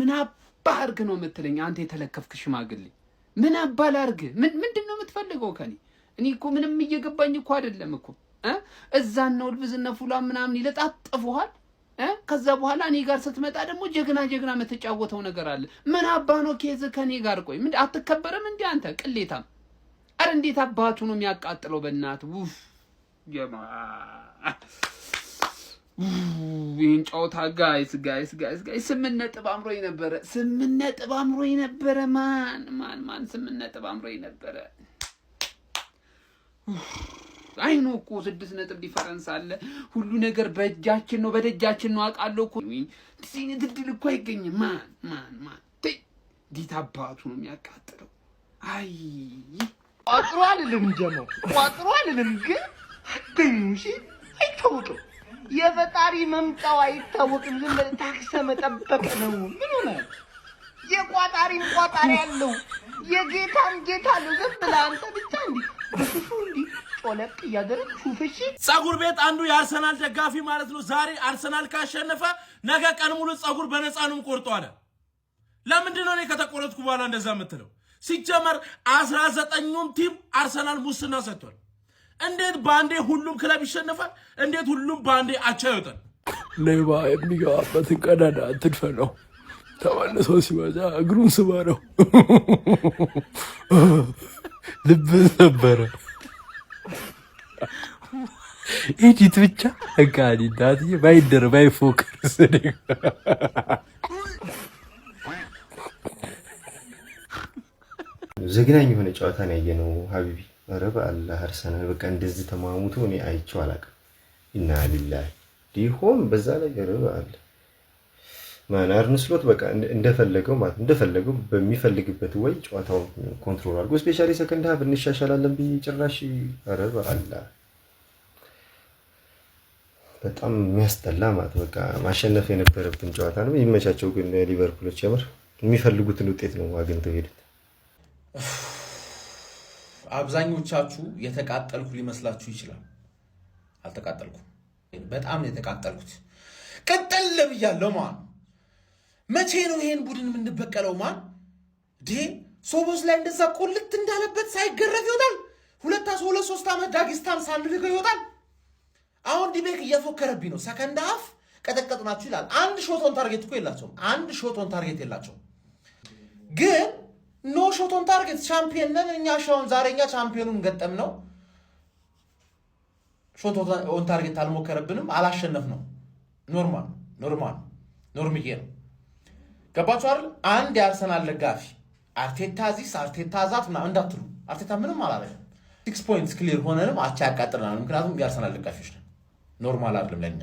ምን አባርግ ነው የምትለኝ አንተ የተለከፍክ ሽማግሌ? ምን አባላርግ? ምንድነው የምትፈልገው ከኔ? እኔ እኮ ምንም እየገባኝ እኮ አይደለም እኮ እዛን ነው ልብዝነ ፉላ ምናምን ይለጣጥፉሃል። ከዛ በኋላ እኔ ጋር ስትመጣ ደግሞ ጀግና የምትጫወተው ነገር አለ። ምን አባ ነው ኬዝ ከኔ ጋር? ቆይ ምን አትከበረም እንዴ አንተ ቅሌታም? አረ እንዴት አባቱ ነው የሚያቃጥለው በእናት ውፍ ጀማ ይሄን ጨዋታ ጋይስ 8 ነጥብ አምሮኝ ነበረ። 8 ነጥብ አምሮኝ ነበረ። ማን 8 ነጥብ አምሮኝ ነበረ። አይኑ እኮ 6 ነጥብ ዲፈረንስ አለ። ሁሉ ነገር በእጃችን ነው በደጃችን ነው አውቃለሁ እኮ። እዚህ ድል እኮ አይገኝም። ማን ዲታ አባቱ ነው የሚያቃጥለው። አይ ቋጥሮ አይደለም ጀማው ቋጥሮ አይደለም ግን አትንሽ አይታወቅም። የፈጣሪ መምጣው አይታወቅም። ዝም ብለህ ታክሰ መጠበቅ ነው። ምን ሆነ? የቋጣሪም ቋጣሪ ያለው የጌታም ጌታ ነው። ዝም ብለህ አንተ ብቻ እንዲ ጮለቅ እያደረግ ሹፍሽ ጸጉር ቤት አንዱ የአርሰናል ደጋፊ ማለት ነው ዛሬ አርሰናል ካሸነፈ ነገ ቀን ሙሉ ጸጉር በነፃ ነው ቆርጦ አለ። ለምንድን ነው እኔ ከተቆረጥኩ በኋላ እንደዛ የምትለው? ሲጀመር 19ኙም ቲም አርሰናል ሙስና ሰጥቷል። እንዴት ባንዴ ሁሉም ክለብ ይሸነፋል? እንዴት ሁሉም ባንዴ አቻ ይወጣል? ሌባ የሚገባበትን ቀዳዳ አትድፈነው። ተመልሶ ሲመጣ እግሩን ስበረው። ልብ ነበረ ኤዲት ብቻ አጋዲ ዳትዬ ባይደር ባይፎከስ ዘግናኝ የሆነ ጨዋታ ነው ያየነው ሀቢቢ። ኧረ በአላህ አርሰናል በቃ እንደዚህ ተማሙቶ እኔ አይቼው አላውቅም። ኢና ሊላሂ ዲሆም በዛ ላይ ኧረ በአላህ ማን አርነ ስሎት በቃ እንደፈለገው በሚፈልግበት ወይ ጨዋታውን ኮንትሮል አድርጎ ስፔሻሊ ሰከንድ ሃፍ እንሻሻላለን ጭራሽ ኧረ በአላህ በጣም የሚያስጠላ ማለት በቃ ማሸነፍ የነበረብን ጨዋታ ነው። ይመቻቸው ግን ሊቨርፑሎች የምር የሚፈልጉትን ውጤት ነው አግኝተው ሄዱት። አብዛኞቻችሁ የተቃጠልኩ ሊመስላችሁ ይችላል። አልተቃጠልኩም። በጣም ነው የተቃጠልኩት። ቀጠል ብያለሁ ማን መቼ ነው ይሄን ቡድን የምንበቀለው? ማን ሶቦስ ላይ እንደዛ ቁልት እንዳለበት ሳይገረፍ ይወጣል። 2-3 ዓመት ዳጊስታን ሳንልከው ይወጣል። አሁን ዲቤክ እየፎከረብኝ ነው። ሰከንድ ሃፍ ቀጠቀጥናችሁ ይላል። አንድ ሾት ኦን ታርጌት እኮ የላቸውም። አንድ ሾት ኦን ታርጌት የላቸውም። ግን ኖ ሾት ኦን ታርጌት ቻምፒየን ነን እኛ። ሻውን ዛሬኛ ቻምፒየኑን ገጠም ነው። ሾት ኦን ታርጌት አልሞከረብንም፣ አላሸነፍ ነው። ኖርማል ነው። ገባችሁ አይደል? አንድ የአርሰናል ደጋፊ አርቴታ ዚስ አርቴታ ዛት ምናምን እንዳትሉ። አርቴታ ምንም አላረገም። 6 ፖይንትስ ክሊር ሆነንም አቻ ያቃጥለናል። ምክንያቱም የአርሰናል ደጋፊዎች ነን። ኖርማል አይደለም ለኛ።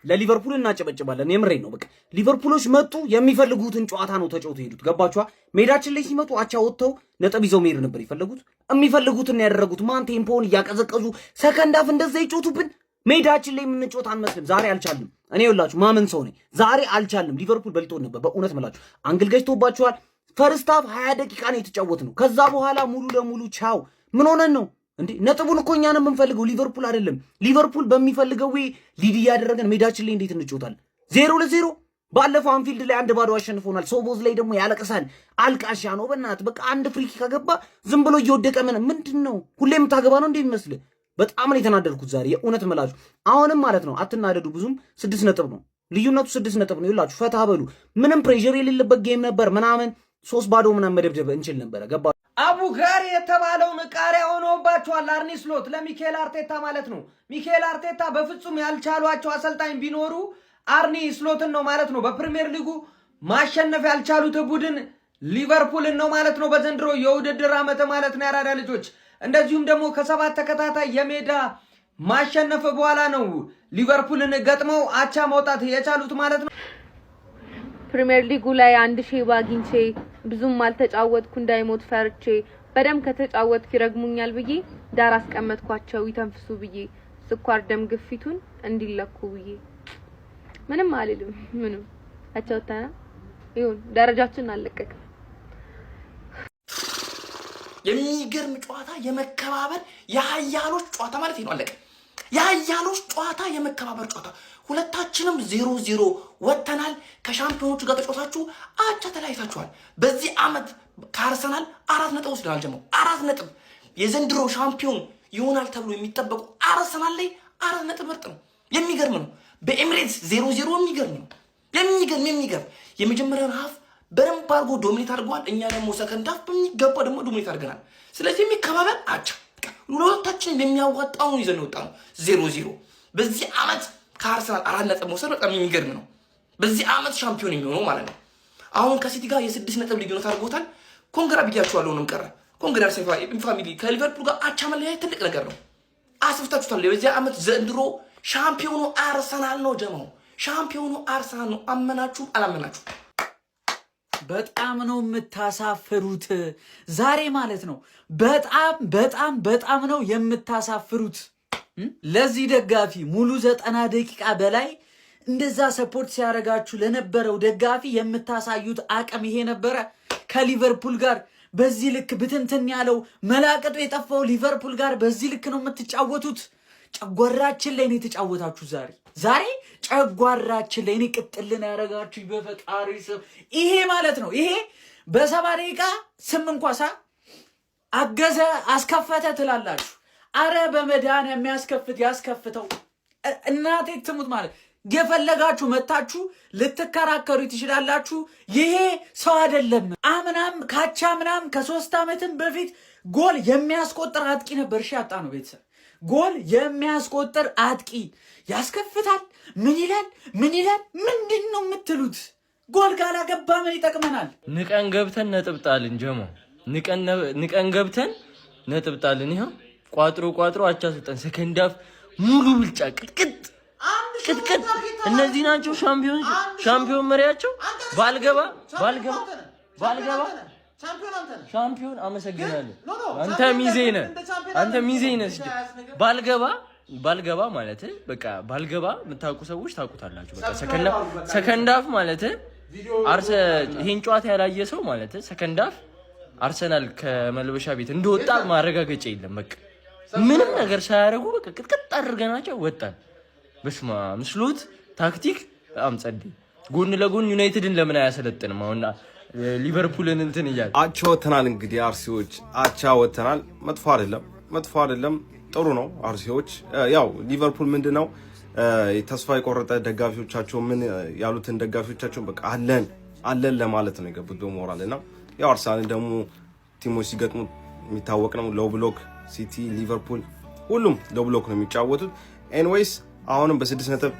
ለሊቨርፑል እናጨበጭባለን። የምሬን ነው። በቃ ሊቨርፑሎች መጡ፣ የሚፈልጉትን ጨዋታ ነው ተጫውተው ሄዱት። ገባችኋ? ሜዳችን ላይ ሲመጡ አቻ ወጥተው ነጥብ ይዘው መሄድ ነበር የፈለጉት። የሚፈልጉትን ያደረጉት ማን ቴምፖውን እያቀዘቀዙ ሰከንድ ሃፍ እንደዛ ይጮቱብን። ሜዳችን ላይ የምንጮት አንመስልም። ዛሬ አልቻልንም። እኔ ይኸውላችሁ ማመን ሰው ነኝ። ዛሬ አልቻልንም። ሊቨርፑል በልጦን ነበር። በእውነት መላችሁ አንግል ገጭቶባችኋል። ፈርስት ሃፍ 20 ደቂቃ ነው የተጫወትነው። ከዛ በኋላ ሙሉ ለሙሉ ቻው። ምን ሆነን ነው እንዴ? ነጥቡን እኮ እኛ ነው የምንፈልገው፣ ሊቨርፑል አይደለም። ሊቨርፑል በሚፈልገው ወይ ሊድ ያደረገን ሜዳችን ላይ እንዴት እንጮታለን? 0-0 ባለፈው አንፊልድ ላይ 1-0 አሸንፎናል። ሶቦዝ ላይ ደግሞ ያለቀሳል። አልቃሻ ነው በእናትህ። በቃ አንድ ፍሪኪ ከገባ ዝም ብሎ እየወደቀ ምንድነው? ሁሌም ታገባ ነው እንዴ የሚመስል? በጣም ነው የተናደድኩት ዛሬ የእውነት መላችሁ። አሁንም ማለት ነው አትናደዱ። ብዙም 6 ነጥብ ነው ልዩነቱ፣ 6 ነጥብ ነው። ይላችሁ ፈታ በሉ። ምንም ፕሬሸር የሌለበት ጌም ነበር ምናምን 3-0 ምናምን መደብደብ እንችል ነበር። ገባ አቡጋሪ የተባለውን ቃሪያ ሆኖባቸዋል። አርኔ ስሎት ለሚካኤል አርቴታ ማለት ነው። ሚካኤል አርቴታ በፍጹም ያልቻሏቸው አሰልጣኝ ቢኖሩ አርኔ ስሎትን ነው ማለት ነው። በፕሪሚየር ሊጉ ማሸነፍ ያልቻሉት ቡድን ሊቨርፑልን ነው ማለት ነው። በዘንድሮ የውድድር ዓመት ማለት ነው ያራዳ ልጆች። እንደዚሁም ደግሞ ከ7 ተከታታይ የሜዳ ማሸነፍ በኋላ ነው ሊቨርፑልን ገጥመው አቻ መውጣት የቻሉት ማለት ነው። ፕሪሚየር ሊጉ ላይ 1 ሺህ ባግኝቼ ብዙም አልተጫወትኩ እንዳይሞት ፈርቼ በደም ከተጫወትኩ ይረግሙኛል ብዬ ዳር አስቀመጥኳቸው ይተንፍሱ ብዬ ስኳር ደም ግፊቱን እንዲለኩ ብዬ ምንም አልልም። ምንም አቻውታና ይሁን ደረጃችን አለቀቀ። የሚገርም ጨዋታ፣ የመከባበር የሀያሎች ጨዋታ ማለት ነው። አለቀ። የአያሎች ጨዋታ የመከባበር ጨዋታ ሁለታችንም 0-0 ወጥተናል። ከሻምፒዮኖቹ ጋር ተጫውታችሁ አቻ ተለያይታችኋል። በዚህ ዓመት ከአርሰናል 4 ነጥብ ወስደናል። ጀመው 4 ነጥብ የዘንድሮ ሻምፒዮን ይሆናል ተብሎ የሚጠበቁ አርሰናል ላይ 4 ነጥብ ምርጥ ነው። የሚገርም ነው። በኤሚሬትስ 0-0 የሚገርም ነው። የሚገርም የመጀመሪያውን ሀፍ በደንብ አድርጎ ዶሚኔት አድርገዋል። እኛ ደግሞ ሰከንድ ሀፍ በሚገባ ደግሞ ዶሚኔት አድርገናል። ስለዚህ የሚከባበር አቻ ሁለታችንም የሚያዋጣውን ይዘን ወጣ ነው 0-0። በዚህ ዓመት ከአርሰናል 4 ነጥብ መውሰድ በጣም የሚገርም ነው። በዚህ ዓመት ሻምፒዮን የሚሆነው ማለት ነው። አሁን ከሲቲ ጋር የ6 ነጥብ ልዩነት አድርጎታል። ኮንግራ ብያችኋለሁ ነው ቀረ። ኮንግራ ፋሚሊ ከሊቨርፑል ጋር አቻ መለያየት ትልቅ ነገር ነው። አስፍታችሁታል። በዚህ ዓመት ዘንድሮ ሻምፒዮኑ አርሰናል ነው። ጀማው ሻምፒዮኑ አርሰናል ነው። አመናችሁ አላመናችሁ በጣም ነው የምታሳፍሩት ዛሬ ማለት ነው። በጣም ነው የምታሳፍሩት። ለዚህ ደጋፊ ሙሉ 90 ደቂቃ በላይ እንደዛ ሰፖርት ሲያደርጋችሁ ለነበረው ደጋፊ የምታሳዩት አቅም ይሄ ነበረ። ከሊቨርፑል ጋር በዚህ ልክ ብትንትን ያለው መላቀጡ የጠፋው ሊቨርፑል ጋር በዚህ ልክ ነው የምትጫወቱት። ጨጓራችን ላይ ነው የተጫወታችሁ ዛሬ ጨጓራችን ላይ ነው ቅጥልን ያደረጋችሁ። በፈጣሪ ስም ይሄ ማለት ነው ይሄ በ70 ደቂቃ ስም እንኳን አገዘ አስከፈተ ትላላችሁ። አረ በመዳን የሚያስከፍት ያስከፍተው እናቴ ትሙት ማለት የፈለጋችሁ መታችሁ ልትከራከሩ ትችላላችሁ። ይሄ ሰው አይደለም። አምናም ካቻምናም ከ3 ዓመትም በፊት ጎል የሚያስቆጥር አጥቂ ነበር። እሺ ያጣ ነው ቤተሰብ ጎል የሚያስቆጥር አጥቂ ያስከፍታል። ምን ይላል? ምንድን ነው የምትሉት? ጎል ካላገባ ምን ይጠቅመናል? ንቀን ገብተን ነጥብጣልን ጀሞ ንቀን ገብተን ነጥብጣልን። ይሄው ቋጥሮ አቻ ሰጠን። ሰከንድ ሃፍ ሙሉ ብልጫ ቅጥቅጥ። እነዚህ ናቸው ሻምፒዮን መሪያቸው። ባልገባ ሻምፒዮን አመሰግናለሁ። አንተ ሚዜ ነህ። ባልገባ ማለት በቃ ባልገባ የምታውቁ ሰዎች ታውቁታላችሁ። በቃ ሰከንድ ሃፍ ማለት ይሄን ጨዋታ ያላየ ሰው ማለት ሰከንድ ሃፍ አርሰናል ከመልበሻ ቤት እንደወጣ ማረጋገጫ የለም። በቃ ምንም ነገር ሳያደርጉ በቃ ቅጥቅጥ አድርገናቸው ወጣን። በስማ ምስሉት ታክቲክ በጣም ጸዴ። ጎን ለጎን ዩናይትድን ለምን አያሰለጥንም? አሁን ሊቨርፑልን እንትን እያለ አቻ ወተናል። እንግዲህ አርሲዎች አቻ ወተናል። መጥፎ አይደለም፣ ጥሩ ነው። አርሲዎች ያው ሊቨርፑል ምንድነው ተስፋ የቆረጠ ደጋፊዎቻቸው ምን ያሉትን ደጋፊዎቻቸው በቃ አለን ለማለት ነው የገቡት በሞራልና ያው አርሰናል ደግሞ ቲሞች ሲገጥሙ የሚታወቅ ነው። ሎው ብሎክ ሲቲ፣ ሊቨርፑል ሁሉም ሎው ብሎክ ነው የሚጫወቱት። ኤኒዌይስ አሁንም በ6 ነጥብ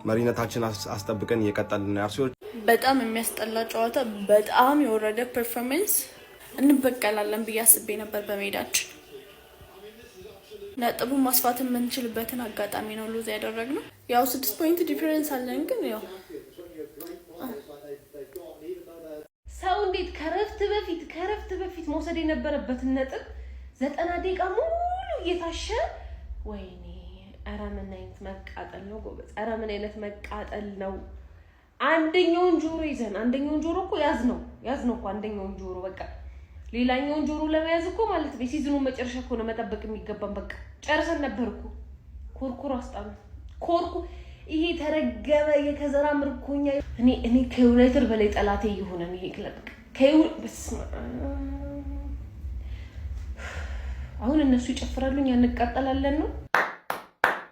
መሪነታችን አስጠብቀን እየቀጠልን ነው። አርሲዎች በጣም የሚያስጠላ ጨዋታ፣ በጣም የወረደ ፐርፎርማንስ። እንበቀላለን ብዬ አስቤ ነበር በሜዳችን። ነጥቡን ማስፋት የምንችልበትን አጋጣሚ ነው ሉዝ ያደረግነው። ያው 6 ፖይንት ዲፈረንስ አለን፣ ግን ያው ሰው እንዴት ከረፍት በፊት መውሰድ የነበረበትን ነጥብ 90 ደቂቃ ሙሉ እየታሸ ወይኔ! ኧረ ምን አይነት መቃጠል ነው ጎበዝ! ኧረ ምን አይነት መቃጠል ነው! አንደኛውን ጆሮ ይዘን አንደኛውን ጆሮ እኮ ያዝ ነው እኮ አንደኛውን ጆሮ በቃ ሌላኛውን ጆሮ ለመያዝ እኮ ማለት ነው ሲዝኑን መጨረሻ እኮ ነው መጠበቅ የሚገባን። በቃ ጨርሰን ነበር እኮ ኮርኩር አስጣሉ ይሄ ተረገበ የከዘራ ምርኮኛ። እኔ ከዩናይትድ በላይ ጠላቴ ይሁን ይሄ ክለብ አሁን እነሱ ይጨፍራሉ እኛ እንቃጠላለን ነው።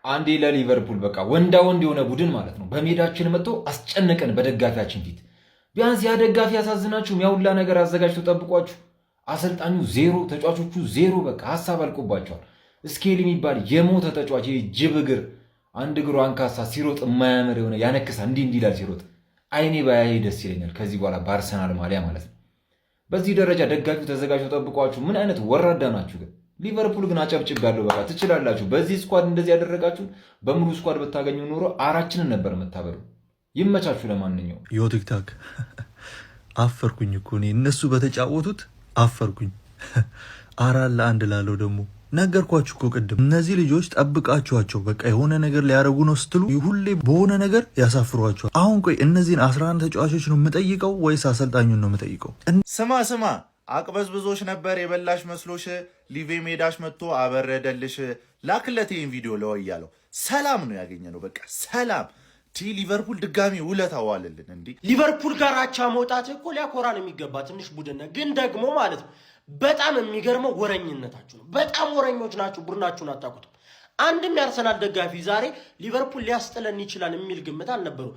አንዴ ለሊቨርፑል በቃ ወንዳ ወንድ የሆነ ቡድን ማለት ነው በሜዳችን መጥቶ አስጨነቀን በደጋፊያችን ፊት። ቢያንስ ያ ደጋፊ ያሳዝናችሁ ያውላ ነገር አዘጋጅቶ ጠብቋችሁ። አሰልጣኙ 0 ተጫዋቾቹ 0 በቃ ሐሳብ አልቆባቸዋል። ስኬል የሚባል የሞተ ተጫዋች ጅብ እግር አንድ እግሩ አንካሳ ሲሮጥ የማያምር የሆነ ያነክሳ እንዲህ ይላል ሲሮጥ። አይኔ ባያይ ደስ ይለኛል ከዚህ በኋላ በአርሰናል ማሊያ ማለት ነው። በዚህ ደረጃ ደጋፊው ተዘጋጅቶ ጠብቋችሁ። ምን አይነት ወራዳ ናችሁ ግን! ሊቨርፑል ግን አጨብጭባለሁ። በቃ ትችላላችሁ። በዚህ ስኳድ እንደዚህ ያደረጋችሁ በሙሉ ስኳድ ብታገኙ ኖሮ አራችንን ነበር የምታበሩ። ይመቻችሁ። ለማንኛውም ዮ ቲክታክ አፈርኩኝ እኮ እኔ እነሱ በተጫወቱት አፈርኩኝ። 4-1 ላለው ደግሞ ነገርኳችሁ እኮ ቅድም። እነዚህ ልጆች ጠብቃችኋቸው በቃ የሆነ ነገር ሊያደርጉ ነው ስትሉ ሁሌ በሆነ ነገር ያሳፍሯቸዋል። አሁን ቆይ እነዚህን 11 ተጫዋቾች ነው የምጠይቀው ወይስ አሰልጣኙን ነው የምጠይቀው? ስማ አቅበዝብዞች ነበር የበላሽ መስሎሽ፣ ሊቬ ሜዳሽ መጥቶ አበረደልሽ። ላክለት ይሄን ቪዲዮ ለወያለው ሰላም ነው ያገኘነው። በቃ ሰላም ሊቨርፑል ድጋሚ ውለታ ዋለልን። እንዴ ሊቨርፑል ጋር አቻ መውጣት እኮ ሊያኮራን የሚገባ ትንሽ ቡድን ግን ደግሞ ማለት ነው በጣም የሚገርመው ወረኝነታችሁ ነው። በጣም ወረኞች ናችሁ። ቡድናችሁን አታውቁትም። አንድም የአርሰናል ደጋፊ ዛሬ ሊቨርፑል ሊያስጥለን ይችላል የሚል ግምት አልነበረው።